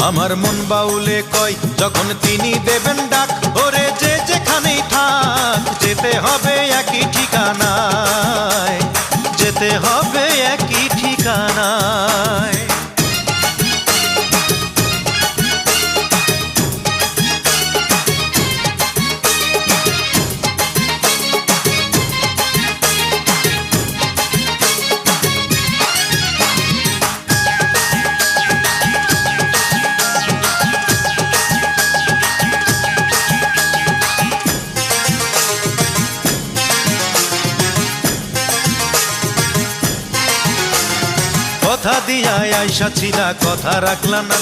আমার মন বাউলে কয় যখন তিনি দেবেন ডাক, ওরে যে যেখানেই থাক যেতে হবে একই ঠিকানায়, যেতে হবে একই ঠিকানায়। কথা দিয়া আইসা ছিলা কথা রাখলা না।